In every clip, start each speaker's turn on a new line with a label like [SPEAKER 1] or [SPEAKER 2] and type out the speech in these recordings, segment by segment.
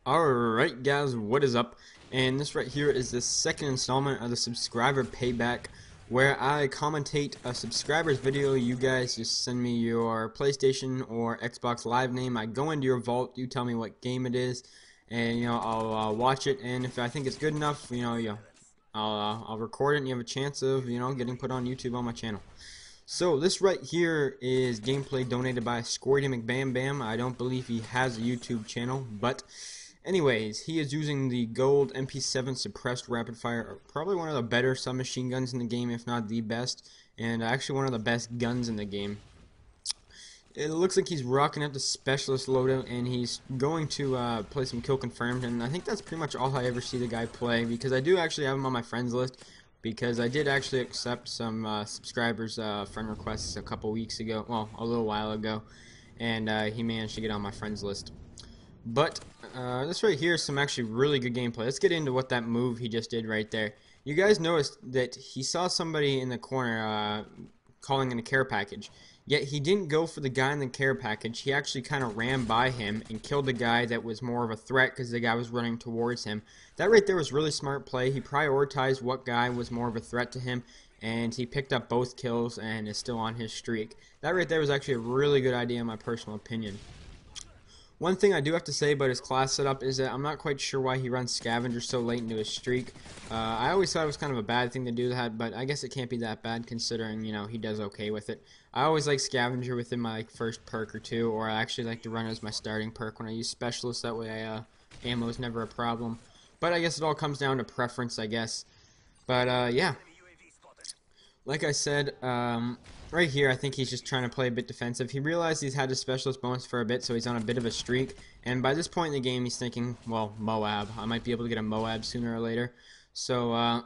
[SPEAKER 1] Alright guys, what is up? And this right here is the second installment of the subscriber payback where I commentate a subscriber's video. You guys just send me your PlayStation or Xbox Live name. I go into your vault, you tell me what game it is, and I'll watch it, and if I think it's good enough, I'll record it and you have a chance of getting put on YouTube on my channel. So this right here is gameplay donated by SquirtyMcBamBam. I don't believe he has a YouTube channel, but anyways, he is using the gold MP7 suppressed rapid fire, probably one of the better submachine guns in the game, if not the best, and actually one of the best guns in the game. It looks like he's rocking up the specialist loadout, and he's going to play some kill confirmed, and I think that's pretty much all I ever see the guy play, because I do actually have him on my friends list, because I did actually accept some subscribers' friend requests a couple weeks ago, well, a little while ago, and he managed to get on my friends list. But this right here is some actually really good gameplay. Let's get into what that move he just did right there. You guys noticed that he saw somebody in the corner calling in a care package. Yet he didn't go for the guy in the care package. He actually kind of ran by him and killed the guy that was more of a threat because the guy was running towards him. That right there was really smart play. He prioritized what guy was more of a threat to him, and he picked up both kills and is still on his streak. That right there was actually a really good idea in my personal opinion. One thing I do have to say about his class setup is that I'm not quite sure why he runs Scavenger so late into his streak. I always thought it was kind of a bad thing to do that, but I guess it can't be that bad considering, he does okay with it. I always like Scavenger within my first perk or two, or I actually like to run it as my starting perk when I use Specialist. That way ammo is never a problem. But I guess it all comes down to preference, I guess. But yeah. Like I said, right here, I think he's just trying to play a bit defensive. He realized he's had his specialist bonus for a bit, so he's on a bit of a streak. And by this point in the game, he's thinking, well, MOAB. I might be able to get a MOAB sooner or later. So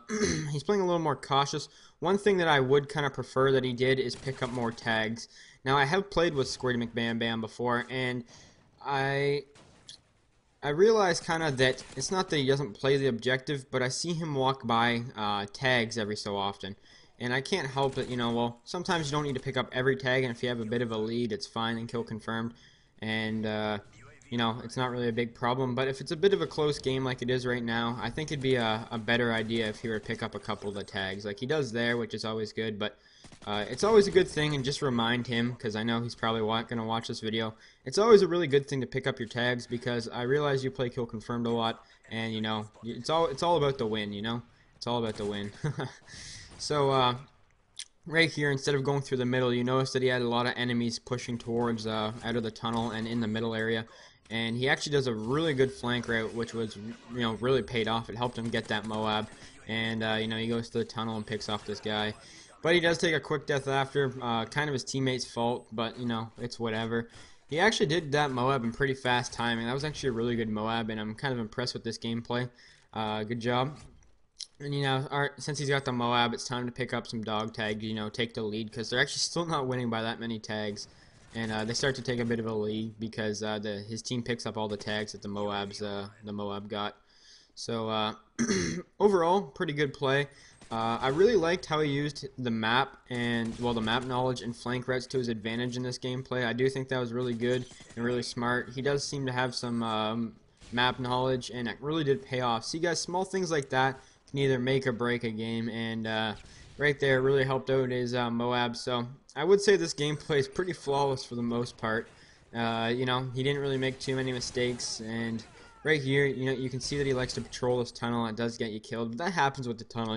[SPEAKER 1] he's playing a little more cautious. One thing that I would kind of prefer that he did is pick up more tags. Now, I have played with SquirtyMcBamBam before, and I realize kind of that it's not that he doesn't play the objective, but I see him walk by tags every so often. And I can't help it, well, sometimes you don't need to pick up every tag, and if you have a bit of a lead, it's fine and kill confirmed. And, it's not really a big problem. But if it's a bit of a close game like it is right now, I think it'd be a better idea if he were to pick up a couple of the tags. Like he does there, which is always good, but it's always a good thing, and just remind him, because I know he's probably going to watch this video, it's always a really good thing to pick up your tags, because I realize you play kill confirmed a lot, and, it's all about the win, It's all about the win. So, right here, instead of going through the middle, you notice that he had a lot of enemies pushing towards out of the tunnel and in the middle area. And he actually does a really good flank route, which was, really paid off. It helped him get that MOAB. And, he goes to the tunnel and picks off this guy. But he does take a quick death after, kind of his teammate's fault, but, it's whatever. He actually did that MOAB in pretty fast timing. That was actually a really good MOAB, and I'm kind of impressed with this gameplay. Good job. And since he's got the MOAB, it's time to pick up some dog tags, take the lead, because they're actually still not winning by that many tags. And they start to take a bit of a lead because his team picks up all the tags that the MOAB got. So overall, pretty good play. I really liked how he used the map the map knowledge and flank routes to his advantage in this gameplay. I do think that was really good and really smart. He does seem to have some map knowledge, and it really did pay off. See, guys, small things like that can either make or break a game, and right there really helped out his MOAB. So I would say this gameplay is pretty flawless for the most part. He didn't really make too many mistakes, and right here, you can see that he likes to patrol this tunnel. It does get you killed, but that happens with the tunnel.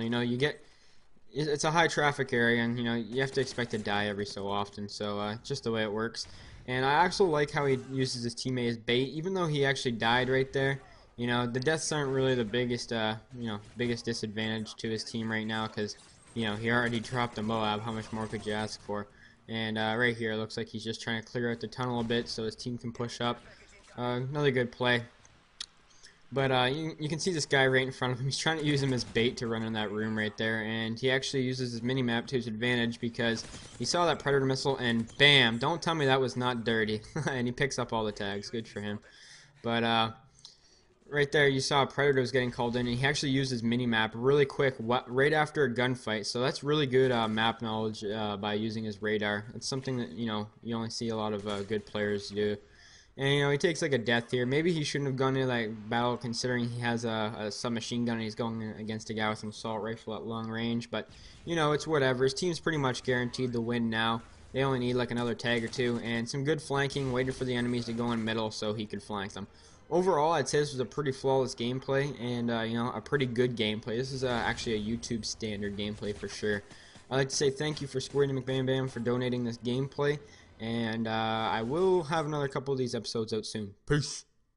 [SPEAKER 1] It's a high traffic area, and you have to expect to die every so often. So just the way it works. And I also like how he uses his teammate as bait, even though he actually died right there. The deaths aren't really the biggest disadvantage to his team right now, because he already dropped the MOAB. How much more could you ask for? And right here, it looks like he's just trying to clear out the tunnel a bit so his team can push up. Another good play. But you can see this guy right in front of him. He's trying to use him as bait to run in that room right there, and he actually uses his mini-map to his advantage because he saw that Predator missile, and bam! Don't tell me that was not dirty. And he picks up all the tags. Good for him. But right there, you saw a Predator was getting called in, and he actually used his mini-map really quick right after a gunfight. So that's really good map knowledge by using his radar. It's something that you only see a lot of good players do. And you know, he takes like a death here. Maybe he shouldn't have gone into like battle, considering he has a submachine gun and he's going against a guy with an assault rifle at long range. But you know, it's whatever. His team's pretty much guaranteed the win now. They only need like another tag or two and some good flanking, waiting for the enemies to go in middle so he could flank them. Overall, I'd say this was a pretty flawless gameplay and you know, a pretty good gameplay. This is actually a YouTube standard gameplay for sure. I'd like to say thank you for SquirtyMcBamBam for donating this gameplay, and I will have another couple of these episodes out soon. Peace.